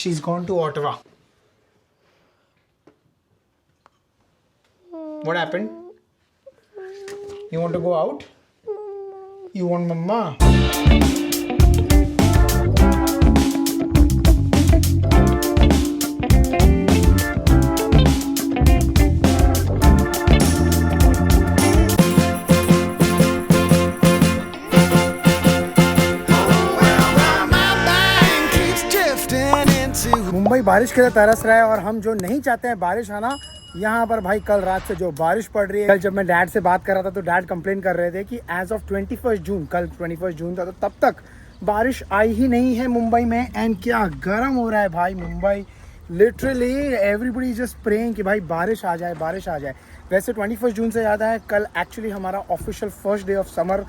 she's gone to Ottawa. What happened? You want to go out? You want mama? Mumbai बारिश के लिए तरस रहा है और हम जो नहीं चाहते हैं बारिश आना, यहाँ पर भाई कल रात से जो बारिश पड़ रही है। कल जब मैं डैड से बात कर रहा था तो डैड कंप्लेन कर रहे थे कि एज ऑफ 21 जून, कल 21 जून था, तो तब तक बारिश आई ही नहीं है मुंबई में। एंड क्या गर्म हो रहा है भाई Mumbai, literally everybody just praying कि भाई बारिश आ जाए, बारिश आ जाए। वैसे 21 जून से याद है, कल एक्चुअली हमारा official first day of summer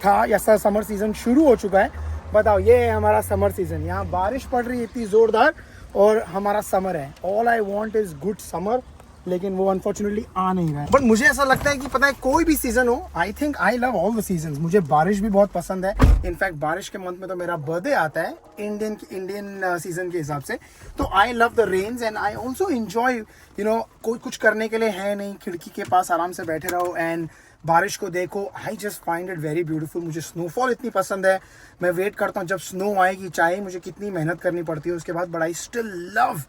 था, या समर सीजन शुरू हो चुका है। बताओ, ये है हमारा समर सीजन, यहाँ बारिश पड़ रही है इतनी ज़ोरदार और हमारा समर है। All I want is good summer, लेकिन वो अनफॉर्चुनेटली आ नहीं रहा है। बट मुझे ऐसा लगता है कि पता है कोई भी सीजन हो, I think I love all the season. मुझे बारिश भी बहुत पसंद है। इनफैक्ट बारिश के मंथ में तो मेरा बर्थडे आता है इंडियन सीजन के हिसाब से। तो I love the rains and I also enjoy, you know, कोई कुछ करने के लिए है नहीं, खिड़की के पास आराम से बैठे रहो एंड बारिश को देखो। I just find it very beautiful. मुझे स्नोफॉल इतनी पसंद है, मैं वेट करता हूँ जब स्नो आएगी, चाहे मुझे कितनी मेहनत करनी पड़ती है उसके बाद, but I still love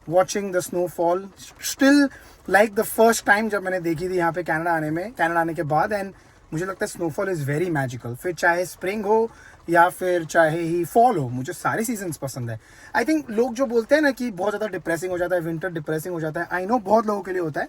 watching the snowfall. Still like the first time जब मैंने देखी थी यहाँ पे कनाडा आने के बाद। एंड मुझे लगता है स्नोफॉल इज़ वेरी मैजिकल। फिर चाहे स्प्रिंग हो या फिर चाहे ही फॉल हो, मुझे सारे सीजन्स पसंद है। आई थिंक लोग जो बोलते हैं ना कि बहुत ज़्यादा डिप्रेसिंग हो जाता है, विंटर डिप्रेसिंग हो जाता है, आई नो बहुत लोगों के लिए होता है,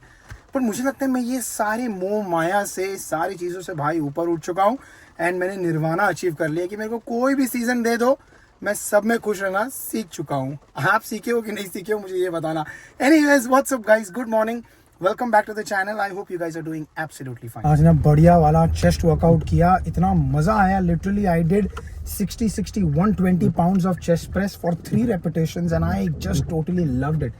पर मुझे लगता है मैं ये सारे मोह माया से, सारी चीज़ों से भाई ऊपर उठ चुका हूँ एंड मैंने निर्वाणा अचीव कर लिया कि मेरे को कोई भी सीज़न दे दो, मैं सब में खुश रहना सीख चुका हूँ। आप सीखे हो कि नहीं सीखे हो, मुझे ये बताना। Anyways, what's up guys, good morning, welcome back to the channel. I hope you guys are doing absolutely fine. आज ना बढ़िया वाला चेस्ट वर्कआउट किया, इतना मजा आया। Literally I did 120 pounds of chest press for 3 repetitions and I just totally loved it.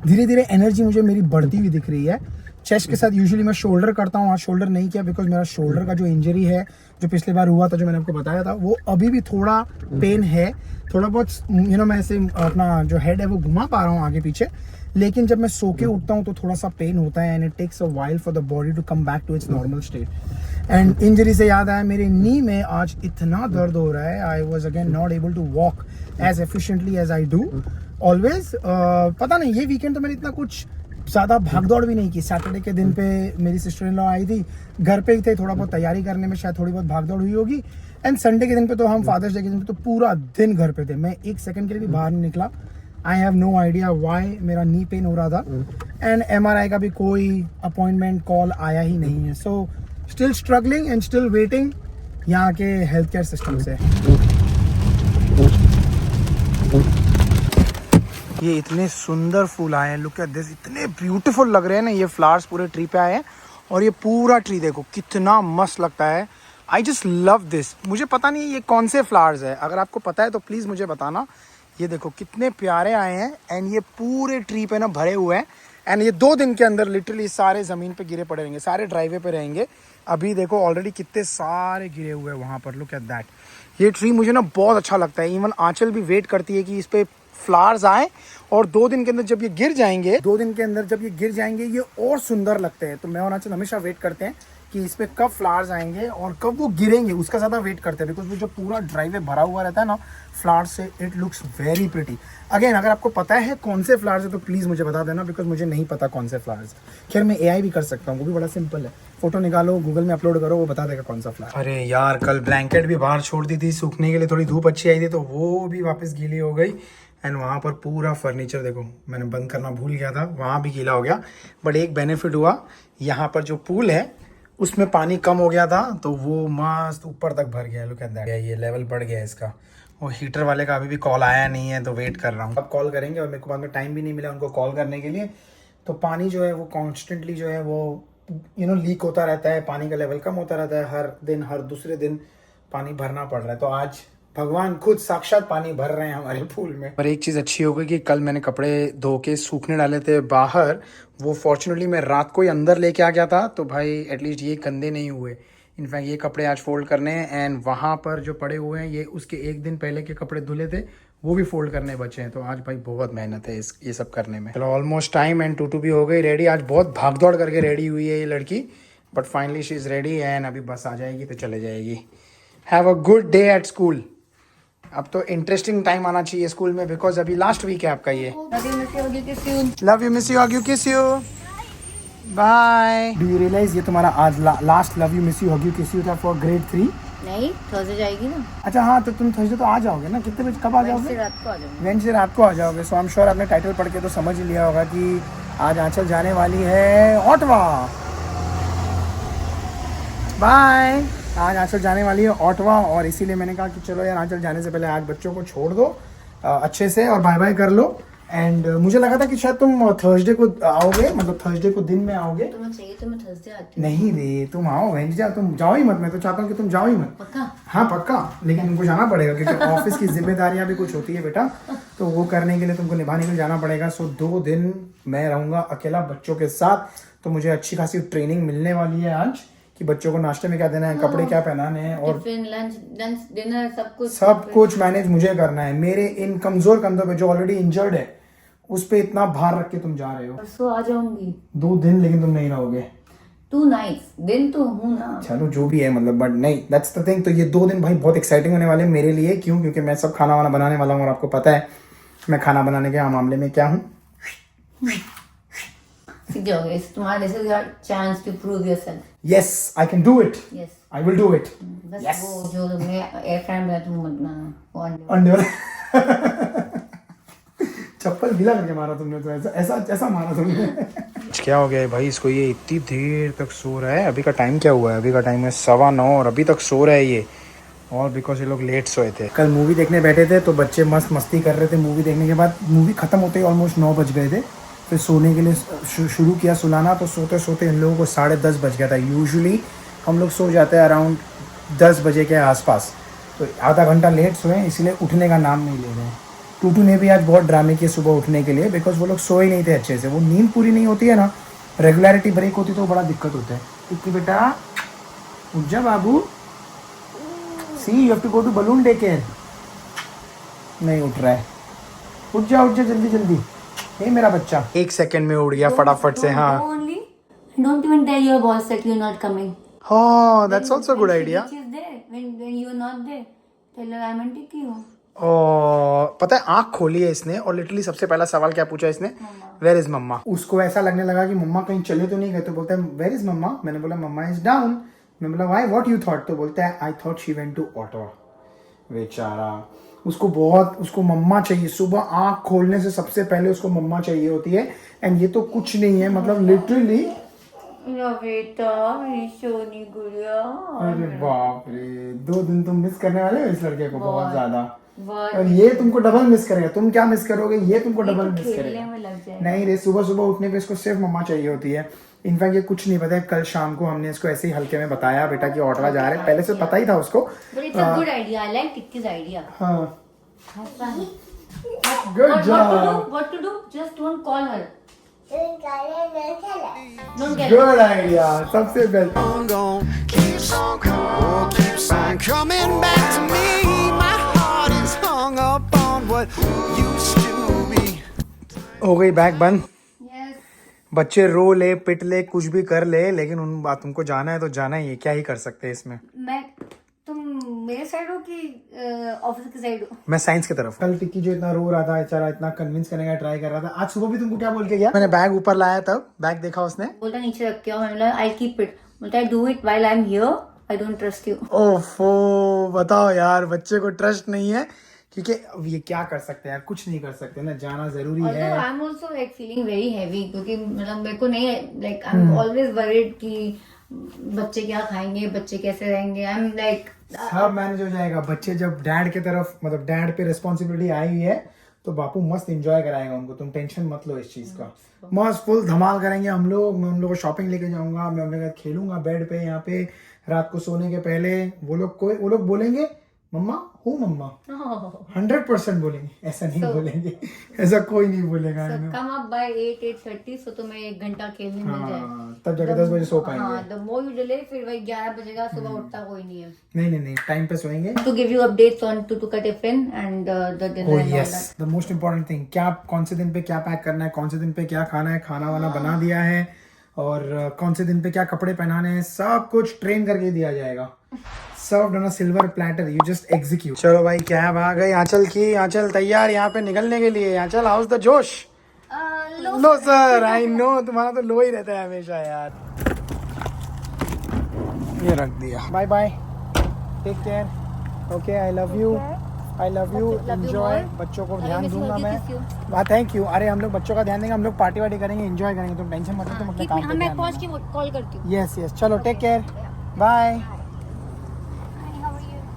धीरे धीरे एनर्जी मुझे मेरी बढ़ती हुई दिख रही है। चेस्ट के साथ यूजुअली मैं शोल्डर करता हूँ, आज शोल्डर नहीं किया बिकॉज मेरा शोल्डर का जो इंजरी है, जो पिछले बार हुआ था, जो मैंने आपको बताया था, वो अभी भी थोड़ा पेन है। थोड़ा बहुत यू नो मैं ऐसे अपना जो हेड है वो घुमा पा रहा हूँ आगे पीछे, लेकिन जब मैं सो के उठता हूँ तो थोड़ा सा पेन होता है and it takes a while for the body to come back to its normal state. And injury से याद आया, मेरे नी में आज इतना दर्द हो रहा है, I was again not able to walk as efficiently as I do always. पता नहीं, ये वीकेंड तो मैंने इतना कुछ ज़्यादा भागदौड़ भी नहीं की। सैटरडे के दिन पे मेरी सिस्टर इन लॉ आई थी, घर पे ही थे, थोड़ा बहुत तैयारी करने में शायद थोड़ी बहुत भागदौड़ हुई होगी। एंड संडे के दिन पे तो हम फादर्स डे के दिन पे तो पूरा दिन घर पे थे, मैं एक सेकंड के लिए भी बाहर नहीं निकला। I have no idea why मेरा नी पेन हो रहा था एंड MRI का भी कोई अपॉइंटमेंट कॉल आया ही नहीं है। So still struggling and still waiting यहाँ के हेल्थ केयर सिस्टम से। ये इतने सुंदर फूल आए हैं, लुक एट दिस, इतने ब्यूटीफुल लग रहे हैं ना ये फ्लावर्स पूरे ट्री पे आए हैं। और ये पूरा ट्री देखो कितना मस्त लगता है। I just love this. मुझे पता नहीं ये कौन से फ्लावर्स है, अगर आपको पता है तो प्लीज़ मुझे बताना। ये देखो कितने प्यारे आए हैं एंड ये पूरे ट्री पे ना भरे हुए हैं एंड ये 2 दिन के अंदर लिटरली सारे ज़मीन पे गिरे पड़े रहेंगे, सारे ड्राइवे पे रहेंगे। अभी देखो ऑलरेडी कितने सारे गिरे हुए हैं वहाँ पर, लुक एट दैट। ये ट्री मुझे ना बहुत अच्छा लगता है। इवन आंचल भी वेट करती है कि इस पे फ्लावर्स आए और 2 दिन के अंदर जब ये गिर जाएंगे, 2 दिन के अंदर जब ये गिर जाएंगे ये और सुंदर लगते हैं। तो मैं और आंचल हमेशा वेट करते हैं कि इस पे कब फ्लावर्स आएंगे और कब वो गिरेंगे, उसका ज़्यादा वेट करते हैं बिकॉज वो जो पूरा ड्राइवे भरा हुआ रहता है ना फ्लावर्स से, it looks very pretty. Again, अगर आपको पता है कौन से फ्लावर्स है तो प्लीज़ मुझे बता देना बिकॉज मुझे नहीं पता कौन से फ्लावर्स। खैर मैं AI भी कर सकता हूँ, वो भी बड़ा सिंपल है, फोटो निकालो गूगल में अपलोड करो, वो बता देगा कौन सा फ्लावर। अरे यार, कल ब्लैंकेट भी बाहर छोड़ दी थी सूखने के लिए, थोड़ी धूप अच्छी आई थी तो वो भी वापस गीली हो गई। एंड वहाँ पर पूरा फर्नीचर देखो, मैंने बंद करना भूल गया था, वहाँ भी गीला हो गया। बट एक बेनिफिट हुआ, यहाँ पर जो पूल है उसमें पानी कम हो गया था तो वो मस्त ऊपर तक भर गया। लुक एट दैट, ये लेवल बढ़ गया इसका। वो हीटर वाले का अभी भी कॉल आया नहीं है तो वेट कर रहा हूँ, अब कॉल करेंगे। और मेरे को बाद में टाइम भी नहीं मिला उनको कॉल करने के लिए। तो पानी जो है वो कॉन्स्टेंटली जो है वो लीक होता रहता है, पानी का लेवल कम होता रहता है, हर दिन हर दूसरे दिन पानी भरना पड़ रहा है। तो आज भगवान खुद साक्षात पानी भर रहे हैं हमारे पूल में। पर एक चीज़ अच्छी हो गई कि कल मैंने कपड़े धो के सूखने डाले थे बाहर, वो फॉर्चुनेटली मैं रात को ही अंदर लेके आ गया था तो भाई एटलीस्ट ये गंदे नहीं हुए। इनफैक्ट ये कपड़े आज फोल्ड करने हैं एंड वहाँ पर जो पड़े हुए हैं ये उसके एक दिन पहले के कपड़े धुले थे, वो भी फोल्ड करने बचे हैं। तो आज भाई बहुत मेहनत है ये सब करने में। चलो ऑलमोस्ट टाइम एंड टूटू भी हो गई रेडी। आज बहुत भाग दौड़ करके रेडी हुई है ये लड़की, but finally she is ready and अभी बस आ जाएगी तो चले जाएगी। Have a good day at school. अब तो इंटरेस्टिंग टाइम आना चाहिए स्कूल में, बिकॉज अभी लास्ट वीक है आपका ये। Love you miss you hug you kiss you bye. Do you realize ये तुम्हारा आज last love you miss you hug you kiss you था फॉर ग्रेड 3? नहीं, थर्सडे जाएगी ना। अच्छा हाँ, तो तुम थर्सडे तो आ जाओगे ना? कितने बजे, कब आ जाओगे? वेडनेसडे रात को आ जाओगे। सो आई एम श्योर आपने टाइटल पढ़ के तो समझ ही लिया होगा कि आज आंचल जाने वाली है ऑटवा। बाय। आज आंचल जाने वाली है ऑटवा और इसीलिए मैंने कहा कि चलो यार आंचल जाने से पहले आज बच्चों को छोड़ दो अच्छे से और बाय बाय कर लो। एंड मुझे लगा था कि शायद तुम थर्सडे को आओगे, मतलब थर्सडे को दिन में आओगे। तुम्हें चाहिए तो मैं थर्सडे आती हूँ। नहीं रे, तुम आओ वेडनेसडे, तुम जाओ ही मत। मैं तो चाहता हूँ कि तुम जाओ ही मत। पक्का? हाँ पक्का, लेकिन तुमको जाना पड़ेगा क्योंकि ऑफिस की जिम्मेदारियां भी कुछ होती है बेटा, तो वो करने के लिए तुमको निभाने के लिए जाना पड़ेगा। सो 2 दिन मैं रहूंगा अकेला बच्चों के साथ, तो मुझे अच्छी खासी ट्रेनिंग मिलने वाली है आज कि बच्चों को नाश्ते में क्या देना है, कपड़े क्या पहनाने हैं और लंच डिनर सब कुछ मैनेज मुझे करना है। मेरे इन कमजोर कंधों पे जो ऑलरेडी इंजर्ड है उस पे इतना भार रख के तुम जा रहे हो। परसों आ जाऊंगी। 2 दिन लेकिन तुम नहीं रहोगे। तू नाइस दिन तो हूँ ना। चलो जो भी है, मतलब बट नहीं, दैट्स द थिंग। तो ये 2 दिन भाई बहुत एक्साइटिंग होने वाले हैं मेरे लिए। क्यों? क्योंकि मैं सब खाना वाना बनाने वाला हूँ और आपको पता है मैं खाना बनाने के मामले में क्या हूँ। सीख जाओगे। इस तुम्हारा this is your chance to prove yourself. Yes I can do it. Yes I will do it. बस Yes. वो जो तुमने एयर फ्रायर में तुम मत बनाना। अंडे वाला चप्पल गिला करके मारा तुमने तो, ऐसा ऐसा ऐसा मारा तुमने। क्या हो गया है भाई इसको? ये इतनी देर तक सो रहा है। अभी का टाइम क्या हुआ है? अभी का टाइम है 9:15 और अभी तक सो रहा है ये। और बिकॉज ये लोग लेट सोए थे। कल मूवी देखने बैठे थे तो बच्चे मस्त मस्ती कर रहे थे। मूवी देखने के बाद मूवी खत्म होते ही ऑलमोस्ट 9 बज गए थे। फिर सोने के लिए शुरू किया सुलाना, तो सोते सोते इन लोगों को 10:30 बज गया था। यूजुअली हम लोग सो जाते हैं अराउंड 10 बजे के आसपास, तो आधा घंटा लेट सोए इसीलिए उठने का नाम नहीं ले रहे हैं। टूटू ने भी आज बहुत ड्रामे किए सुबह उठने के लिए, बिकॉज वो लोग सोए नहीं थे अच्छे से। वो नींद पूरी नहीं होती है ना, रेगुलरिटी ब्रेक होती तो बड़ा दिक्कत होता है। इतनी बेटा उठ जा बाबू, see you have to go to balloon day care. नहीं उठ रहा है, उठ जा जल्दी जल्दी। ये मेरा बच्चा 1 सेकंड में उड़ गया फटाफट से। हाँ Don't even tell your boss that you're not coming. हाँ, that's also a good idea. She is there. When you're not there, tell her I'm auntie की हूँ। और पता है आँख खोली है इसने और लिटरली सबसे पहला सवाल क्या पूछा इसने? वेयर इज मम्मा। उसको ऐसा लगने लगा कि मम्मा कहीं चले तो नहीं गए, तो बोलता है वेयर इज मम्मा। मैंने बोला मम्मा इज डाउन। मैं बोला व्हाई, व्हाट यू थॉट? तो बोलता है I thought she went to Ottawa. बेचारा, उसको मम्मा चाहिए। सुबह आँख खोलने से सबसे पहले उसको मम्मा चाहिए होती है। एंड ये तो कुछ नहीं है, मतलब लिटरली। बेटा मेरी सोनी गुड़िया। अरे बाप रे, 2 दिन तुम मिस करने वाले हो इस लड़के को बहुत ज्यादा। और ये तुमको डबल मिस करेगा। तुम क्या मिस करोगे, ये तुमको डबल मिस करेगा। नहीं रे, सुबह सुबह उठने पे इसको सिर्फ मम्मा चाहिए होती है। इनफैक्ट ये कुछ नहीं पता है। कल शाम को हमने इसको ऐसे ही हल्के में बताया बेटा कि ऑटवा जा रहे हैं। पहले से पता ही था उसको। Good idea, I like Tikki's idea. हाँ good job. What to do, just don't call her. Good idea, सबसे best. Keeps on coming back to me. My heart is hung up on what used to be. हो गई bag बंद। Yes. बच्चे रो ले पिट ले कुछ भी कर ले, लेकिन उन बात तुमको जाना है तो जाना ही है। क्या ही कर सकते हैं इसमें। तुम मेरे साइड हो कि ऑफिस की साइड हो? मैं साइंस की तरफ। कल टिक्की जो इतना रो रहा था बेचारा, इतना कन्विंस करने का ट्राई कर रहा था। आज सुबह भी तुमको क्या बोल के गया? मैंने बैग ऊपर लाया तब बैग देखा उसने, बोलता नीचे रख के आओ। मैंने बोला आई कीप इट। बोलता है do it while I am here, I don't trust you. ओफो, बताओ यार, बच्चे को ट्रस्ट नहीं है। क्योंकि अब ये क्या कर सकते हैं यार, कुछ नहीं कर सकते ना, जाना जरूरी है। I am also like feeling very heavy, क्योंकि मतलब मेरे को नहीं like I am always worried कि बच्चे क्या खाएंगे, बच्चे कैसे रहेंगे। आई एम लाइक सब मैनेज हो जाएगा। बच्चे जब डैड के तरफ, मतलब डैड पे रिस्पॉन्सिबिलिटी आई हुई है तो बापू मस्त एंजॉय कराएगा उनको। तुम टेंशन मत लो इस चीज का। मस्त फुल धमाल करेंगे हम लोग। मैं उन लोगों को शॉपिंग लेके जाऊंगा, मैं उनके साथ खेलूंगा बेड पे यहाँ पे रात को सोने के पहले। वो लोग बोलेंगे मम्मा हूँ मम्मा Oh. 100% बोलेंगे, ऐसा नहीं So- बोलेंगे, ऐसा कोई नहीं बोलेगा। So I know. come up by 8:30, so तुम्हें 1 घंटा खेलने मिल जाए। हाँ, तब जाके 10 बजे सो पाएंगे। हाँ, the more you delay, फिर वही 11 बजेगा, सुबह उठता कोई नहीं है। नहीं नहीं नहीं, टाइम पे सोएंगे। To give you updates on to Tiffin and the dinner Oh and all yes, that. the most important thing, क्या कौन से दिन पे क्या पैक करना है, कौन से दिन पे क्या खाना है, खाना वाना बना दिया है, और कौन से दिन पे क्या कपड़े पहनाने हैं, सब कुछ ट्रेन करके दिया जाएगा। Served on a silver platter, you just execute. चलो भाई, कैब आ गई आंचल की, आंचल तैयार यहाँ पे निकलने के लिए। आंचल, हाउस द जोश? लो सर, आई नो, तुम्हारा तो लो ही रहता है हमेशा यार। ये रख दिया, bye bye, take care, okay, I love you, I love you, enjoy. बच्चों को ध्यान दूंगा मैं। हाँ, थैंक यू। अरे हम लोग बच्चों का ध्यान देंगे, हम लोग पार्टी वार्टी करेंगे, एंजॉय करेंगे, तुम टेंशन मत लो, तुम अपने काम पे मैं ध्यान पहुंच के कॉल करती हूँ। यस यस, चलो टेक केयर, बाय।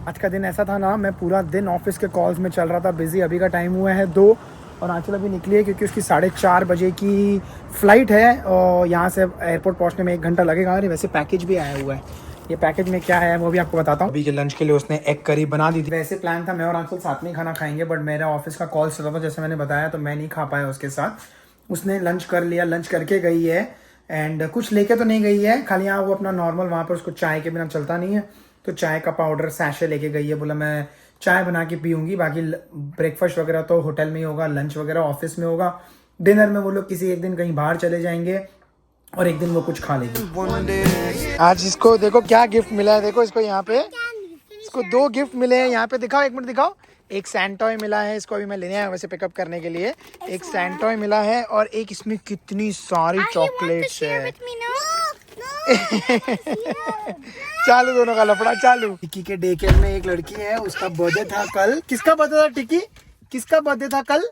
आज का दिन ऐसा था ना, मैं पूरा दिन ऑफिस के कॉल्स में चल रहा था, बिजी। अभी का टाइम हुआ है 2 और आंचल अभी निकली है क्योंकि उसकी 4:30 बजे की फ़्लाइट है और यहाँ से एयरपोर्ट पहुँचने में 1 घंटा लगेगा। अरे वैसे पैकेज भी आया हुआ है, ये पैकेज में क्या है वो भी आपको बताता हूँ। अभी के लंच के लिए उसने एग करी बना दी थी। वैसे प्लान था मैं और आंचल साथ में ही खाना खाएंगे, बट मेरा ऑफिस का कॉल चल रहा था जैसे मैंने बताया, तो मैं नहीं खा पाया उसके साथ। उसने लंच कर लिया, लंच करके गई है, एंड कुछ लेके तो नहीं गई है, खाली यहाँ वो अपना नॉर्मल, वहाँ पर उसको चाय के बिना चलता नहीं है, तो चाय का पाउडर सैशे लेके गई है। बोला मैं चाय बना के पीऊंगी, बाकी ब्रेकफास्ट वगैरह तो होटल में ही होगा, लंच वगैरह ऑफिस में होगा, डिनर में वो लोग किसी एक दिन कहीं बाहर चले जाएंगे और एक दिन वो कुछ खा लेगी। आज इसको देखो क्या गिफ्ट मिला है, देखो इसको यहाँ पे, इसको 2 गिफ्ट मिले हैं यहाँ पे, दिखाओ, 1 मिनट दिखाओ। एक सैंटॉय मिला है इसको, अभी मैं लेने आया वैसे पिकअप करने के लिए। एक सैंटॉय मिला है और एक इसमें कितनी सारी चॉकलेट्स है। चालू, दोनों का लफड़ा चालू। टिक्की के डे केयर में एक लड़की है, उसका बर्थडे था कल। किसका बर्थडे था टिक्की, किसका बर्थडे था कल?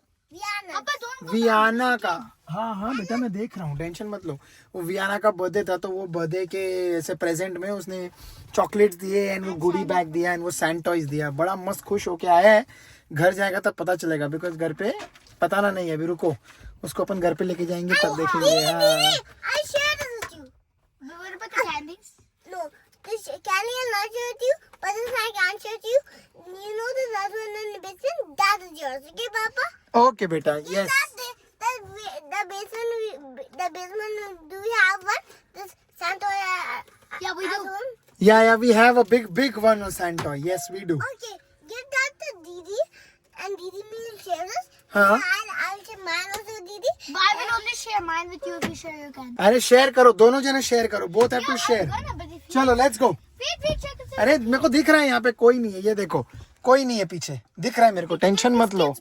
वियाना का। हाँ हाँ बेटा, मैं देख रहा हूँ, टेंशन मत लो। वो वियाना का बर्थडे था, तो वो बर्थडे के ऐसे प्रेजेंट में उसने चॉकलेट्स दिए एंड वो गुडी बैग दिया एंड वो सैंटॉयज दिया। बड़ा मस्त खुश होके आया है। घर जाएगा तब पता चलेगा, बिकॉज घर पे पता ना नहीं है, अभी रुको, उसको अपन घर पे लेके जाएंगे तब देखेंगे। हाँ, No, this candy is not share with you, but this I can share with you. You know the last one in the basement? That is yours, okay, Papa? Okay बेटा, yes. The basement, do we have one? This Santa, yeah, we do. Yeah we have a big one सैंटॉय, yes we do. Okay, give that to Didi, and Didi will share this. हाँ। And I'll share mine also with Didi. But I will only share mine with you if you share your candy. अरे share करो, दोनों जने share करो, both have to share. चलो let's go. Wait, check this. अरे मेरे को दिख रहा है यहाँ पे कोई नहीं है, ये देखो कोई नहीं है पीछे, दिख रहा है मेरे को, टेंशन मत लो।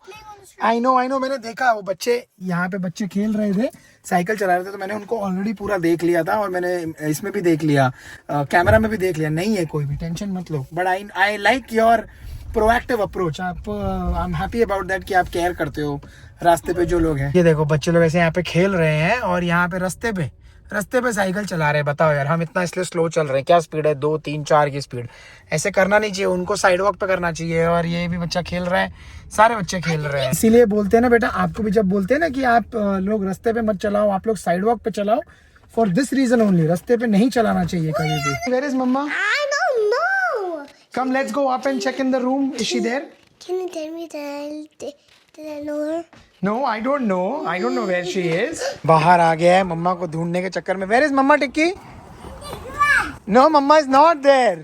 आई नो, मैंने देखा वो बच्चे यहाँ पे बच्चे खेल रहे थे, साइकिल चला रहे थे, तो मैंने उनको ऑलरेडी पूरा देख लिया था और मैंने इसमें भी देख लिया, कैमरा में भी देख लिया, नहीं है कोई भी, टेंशन मत लो। But I like your proactive approach. आप I am happy about that कि आप केयर करते हो रास्ते पे जो लोग हैं। ये देखो बच्चे लोग ऐसे यहाँ पे खेल रहे हैं और यहाँ पे रास्ते पे साइकिल चला रहे हैं। बताओ यार, हम इतना इसलिए स्लो चल रहे हैं, क्या स्पीड है, 2, 3, 4 की स्पीड। ऐसे करना नहीं चाहिए, उनको साइड वॉक पे करना चाहिए। और ये भी बच्चा खेल रहा है, सारे बच्चे खेल रहे हैं। इसीलिए बोलते हैं ना बेटा, आपको भी जब बोलते हैं ना कि आप लोग रास्ते पे मत चलाओ, आप लोग साइड वॉक पे चलाओ, फॉर दिस रीजन ओनली। रास्ते पे नहीं चलाना चाहिए कभी भी। Where is mama? I don't know. Come let's go up and check in the room. Is she there? Can you tell me that I know her? No, I don't know where she is. बाहर आ गया है मम्मा को ढूंढने के चक्कर में। Where is mamma tikki? No, mamma is not there.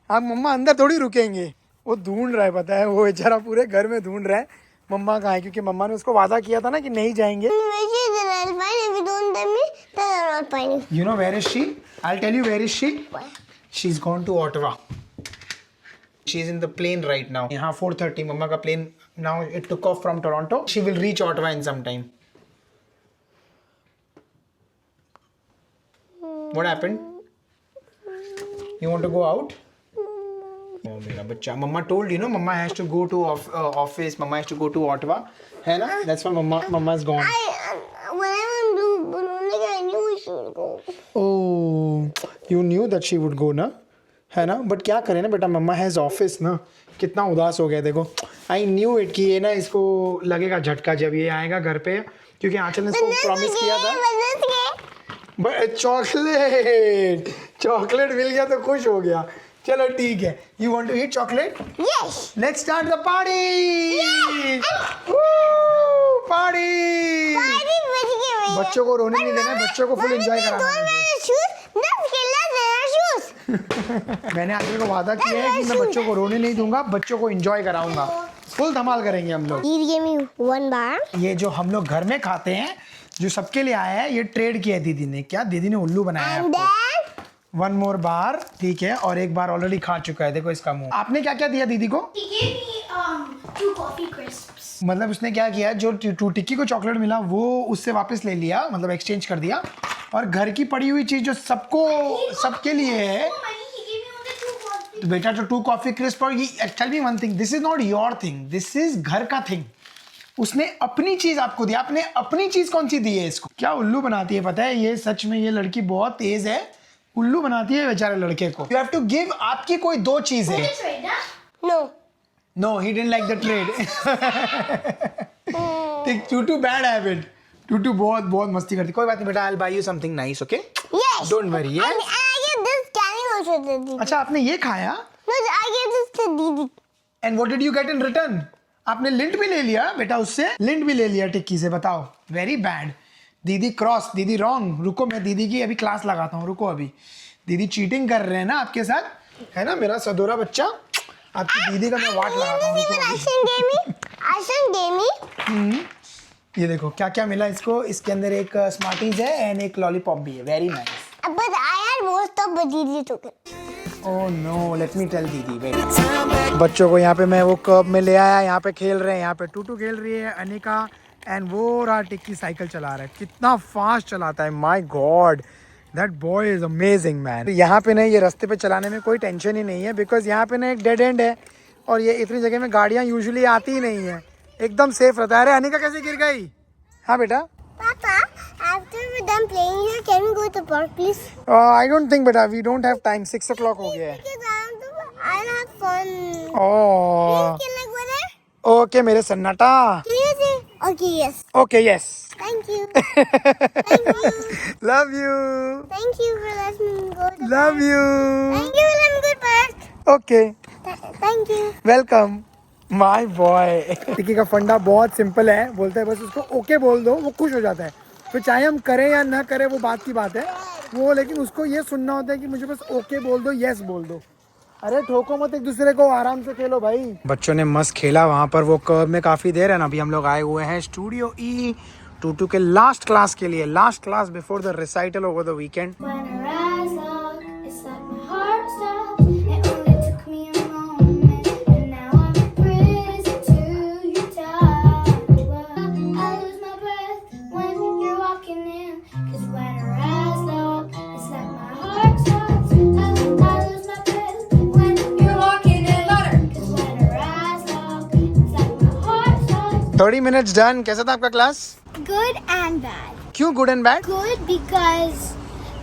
अब मम्मा अंदर थोड़ी रुकेंगे, वो ढूंढ रहा है, पता है, वो बेचारा पूरे घर में ढूंढ रहा है मम्मा कहाँ है, क्योंकि मम्मा ने उसको वादा किया था ना कि नहीं जाएंगे। I'll find. If you don't tell me, then I'll not find you. You know where is she? I'll tell you where is she. She's gone to Ottawa. She's in the plane right now. यहाँ 4:30 मम्मा का plane now it took off from Toronto. She will reach Ottawa in some time. What happened? You want to go out? Oh मेरा बच्चा, मम्मा told you, mama has to go to office. Mama has to go to Ottawa. है ना? That's why mama is gone. When I was blue, I knew she would go. Oh, you knew that she would go ना? है ना, but क्या करें ना बेटा, मम्मा has office ना। कितना उदास हो गया देखो। आई न्यू इट कि ये ना इसको लगेगा झटका जब ये आएगा घर पे, क्योंकि आंचल ने इसको प्रॉमिस किया था। बट चॉकलेट मिल गया तो खुश हो गया। चलो ठीक है. You want to eat chocolate? Yes. Let's start the party. Party. Party with you. बच्चों को रोने नहीं देना है, बच्चों को फुल एंजॉय कराना है. मैंने आगे को वादा किया है कि मैं बच्चों को रोने नहीं दूंगा, बच्चों को एंजॉय कराऊंगा. फुल धमाल करेंगे हम लोग. Didi gave me one bar. ये जो हम लोग घर में खाते हैं, जो सबके लिए आया है, ये ट्रेड किया है दीदी ने. क्या दीदी ने उल्लू बनाया है And आपको. then 1 more बार, ठीक है. और एक बार ऑलरेडी खा चुका है, देखो इसका मुंह. आपने क्या क्या दिया दीदी को? He gave me 2 coffee crisps. मतलब उसने क्या किया, जो टू टिक्की को चॉकलेट मिला वो उससे वापस ले लिया, मतलब एक्सचेंज कर दिया. और घर की पड़ी हुई चीज जो सबको सबके लिए है, Oh, money, he gave me only 2 coffee. तो बेटा जो 2 कॉफी क्रिस्प. और ये tell me one thing, this is not your thing, this is घर का थिंग. उसने अपनी चीज आपको दी. आपने अपनी चीज कौन सी दी है इसको? क्या उल्लू बनाती है पता है. ये सच में ये लड़की बहुत तेज है, उल्लू बनाती है बेचारे लड़के को. You have to give. आपकी कोई 2 चीज है. This right now? no. No he didn't like the trade. Tutu bad habit. Tutu बहुत बहुत मस्ती करती. कोई बात नहीं बेटा, I will buy you something nice. Okay, Yes. Don't worry. And I gave this candy also to Didi. अच्छा, आपने ये खाया. No, I gave this to Didi. And what did you get in return? आपने lint भी ले लिया बेटा, उससे लिंट भी ले लिया टिक्की से. बताओ, वेरी बैड. दीदी क्रॉस, दीदी रॉन्ग. रुको, मैं दीदी की अभी क्लास लगाता हूँ. रुको, अभी दीदी चीटिंग कर रहे हैं ना आपके साथ, है ना मेरा सदोरा बच्चा. आपकी दीदी का मैं वाट लगाता हूँ. You see what Arshan gave me? Arshan gave me. ये देखो क्या क्या मिला इसको. इसके अंदर एक स्मार्टीज है एंड एक लॉलीपॉप भी है. Very nice. But I had more stuff, but Didi took it. Oh no, let me tell Didi. Wait. बच्चों को यहाँ पे मैं वो कर्ब में ले आया. यहाँ पे खेल रहे हैं. यहाँ पे टूटू खेल रही है, अनिका. एंड वो रहा टिक्की साइकिल चला रहा है. कितना फास्ट चलाता है. My God, that boy is amazing man. यहाँ पे ना ये रास्ते पे चलाने में कोई टेंशन ही नहीं है, बिकॉज यहाँ पे ना एक डेड एंड है और ये इतनी जगह में गाड़ियाँ यूजुअली आती ही नहीं है. एकदम सेफ रहता है. अरे अनिका कैसे गिर गई? हाँ बेटा. Papa, after we're done playing here, can we go to the park, please? I don't think बेटा, we don't have time. 6 o'clock हो गया है. Because I'll have fun. Oh Can I go there? Okay मेरे सन्नाटा. Can you say? Okay, yes. Okay yes. Thank you. Thank you. Love you. Thank you for letting me go to the love you. Thank you for letting me go to the park. Okay, Thank you. Welcome my boy. Tikki का फंडा बहुत simple है. बोलते हैं बस उसको okay बोल दो, वो खुश हो जाता है. तो चाहे हम करें या ना करें वो बात की बात है वो, लेकिन उसको ये सुनना होता है कि मुझे बस ओके बोल दो, यस बोल दो. अरे ठोको मत एक दूसरे को, आराम से खेलो भाई. बच्चों ने मस्त खेला वहाँ पर वो कर्ब में काफी देर है ना. अभी हम लोग आए हुए हैं स्टूडियो ई टूटू के लास्ट क्लास के लिए. Last class before the recital over the weekend. When I rise up, it's like my heart stopped. It only took me a moment, and now I'm a prison to your touch. I lose my breath when you're walking in, 'cause when I rise up, it's like my heart stops. I lose my breath when you're walking in, 'cause when I rise up, it's like my heart stops. 30 minutes done. कैसा था आपका class? Good and bad. क्यों good and bad? Good because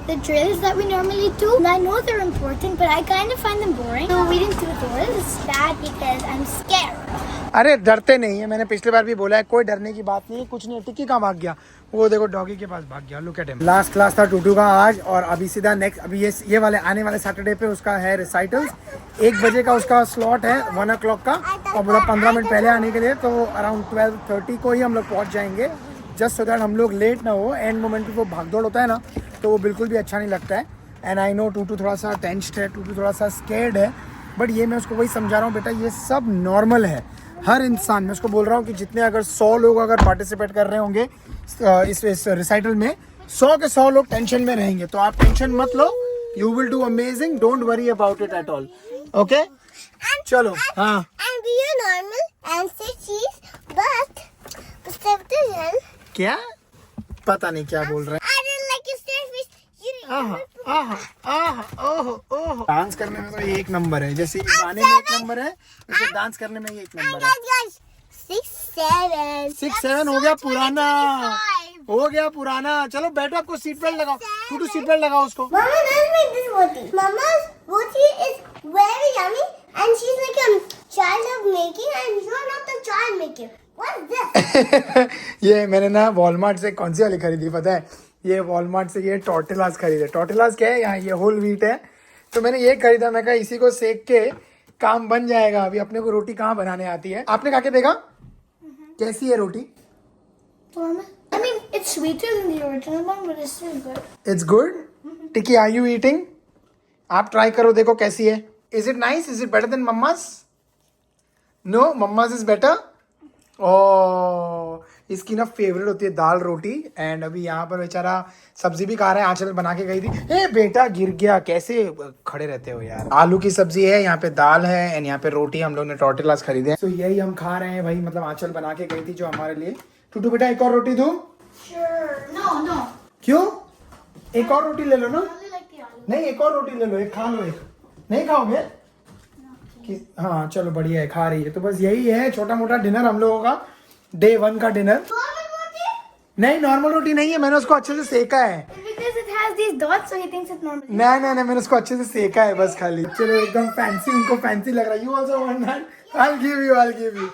the drills that we normally do, I know they're important, but I kind of find them boring. So we didn't do drills. Bad because I'm scared. अरे डरते नहीं है, मैंने पिछली बार भी बोला है, कोई डरने की बात नहीं है. कुछ नहीं है. टिक्की कहाँ भाग गया? वो देखो डॉगी के पास भाग गया. Look at him. Last class था टूटू का आज, और अभी सीधा नेक्स्ट, अभी ये वाले आने वाले सैटरडे पे उसका है रिसाइटल्स. 1 बजे का उसका स्लॉट है, 1 o'clock का, और मतलब 15 मिनट पहले आने के लिए. तो अराउंड 12:30 को ही हम लोग पहुँच जाएंगे, जस्ट सो दैट हम लोग लेट ना हो. एंड मोमेंट पे वो भागदौड़ होता है ना, तो वो बिल्कुल भी अच्छा नहीं लगता है. एंड आई नो टूटू थोड़ा सा टेंस्ड है, टूटू थोड़ा सा स्केर्ड है, बट ये मैं उसको वही समझा रहा हूँ, बेटा ये सब नॉर्मल है. हर इंसान, मैं उसको बोल रहा हूँ कि जितने अगर 100 लोग अगर पार्टिसिपेट कर रहे होंगे इस रिसाइटल में, 100 के 100 लोग टेंशन में रहेंगे. तो आप टेंशन मत लो, you will do amazing. Don't worry about it at all. Okay, चलो. हाँ, And we are normal and say cheese, but substitution. क्या पता नहीं क्या बोल रहे हैं. I didn't like your starfish. You didn't. आहा, आहा, आहा, ओहो, ओहो. डांस करने में तो ये एक नंबर है. जैसे गाने में एक नंबर है, वैसे डांस करने में ये एक नंबर है. Guys, 6, 7. 6, 7 हो गया पुराना, हो गया पुराना. चलो बैठो, आपको सीट बेल्ट लगाओ. टूटू सीट बेल्ट लगाओ उसको. Mama doesn't make this roti. Mama's roti is very yummy, and she's like a child of making, and you're not the child maker. What's this? ये मैंने ना वॉलमार्ट से कौन सी वाली खरीदी पता है? ये वॉलमार्ट से ये टॉर्टिलास खरीदे. टॉर्टिलास क्या है? यहाँ ये होल व्हीट है, तो मैंने ये खरीदा, मैं कहा इसी को सेक के काम बन जाएगा। अभी अपने को रोटी कहाँ बनाने आती है। आपने खा के देखा कैसी है रोटी? I mean, it's sweeter than the original one, but it's still good. It's good. Tikki are you eating? आप ट्राई करो, देखो कैसी है। Is it nice? Is it better than mamma's? No, mamma's is better. Oh, इसकी ना favourite होती है दाल रोटी। And अभी यहाँ पर बेचारा सब्जी भी खा रहा है, आंचल बना के गई थी। ए बेटा गिर गया, कैसे खड़े रहते हो यार। आलू की सब्जी है, यहाँ पे दाल है एंड यहाँ पे रोटी हम लोग ने टॉर्टिलास खरीदे हैं। तो यही हम खा रहे हैं भाई, मतलब आंचल बना के गई थी जो हमारे लिए। टूटू बेटा एक और रोटी दूं? Sure. No. क्यों? एक और रोटी ले लो ना। I only like the aloo. नहीं, एक और रोटी ले लो, एक खा लो। एक नहीं खाओगे? हाँ चलो बढ़िया है, खा रही है। तो बस यही है छोटा मोटा डिनर हम लोगों का, डे 1 का डिनर। नहीं, नॉर्मल रोटी नहीं है, मैंने उसको अच्छे से सेका है। Because it has these dots, so he thinks it's normal. नहीं, मैंने उसको अच्छे से सेका है बस खाली। चलो एकदम फैंसी, उनको फैंसी लग रहा है। You also want that? I'll give you।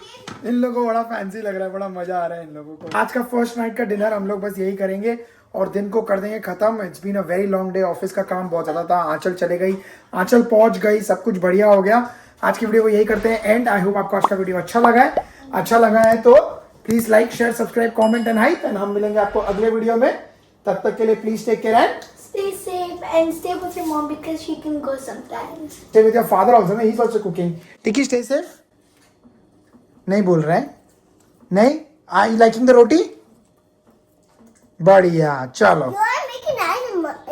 इन लोगों को बड़ा फैंसी लग रहा है, बड़ा मजा आ रहा है इन लोगों को। आज का फर्स्ट नाइट का डिनर हम लोग बस यही करेंगे और दिन को कर देंगे खत्म। It's been a very long day, office का काम बहुत ज्यादा था। आंचल चले गई, आंचल पहुंच गई, सब कुछ बढ़िया हो गया। आज की वीडियो को यही करते हैं एंड। आई होप आपको आज का वीडियो अच्छा लगा है तो please like, share, subscribe, comment and hype. And हम मिलेंगे आपको अगले वीडियो में। तब तक के लिए please take care and Stay safe and stay with your mom because she can go sometimes. stay with your father also, na? He's also cooking. Tiki, stay safe. नहीं बोल रहा है? नहीं? Are you liking the roti? बढ़िया, चलो। You're making ice.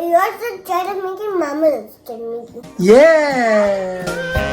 You're just trying to make it mama's. Yeah.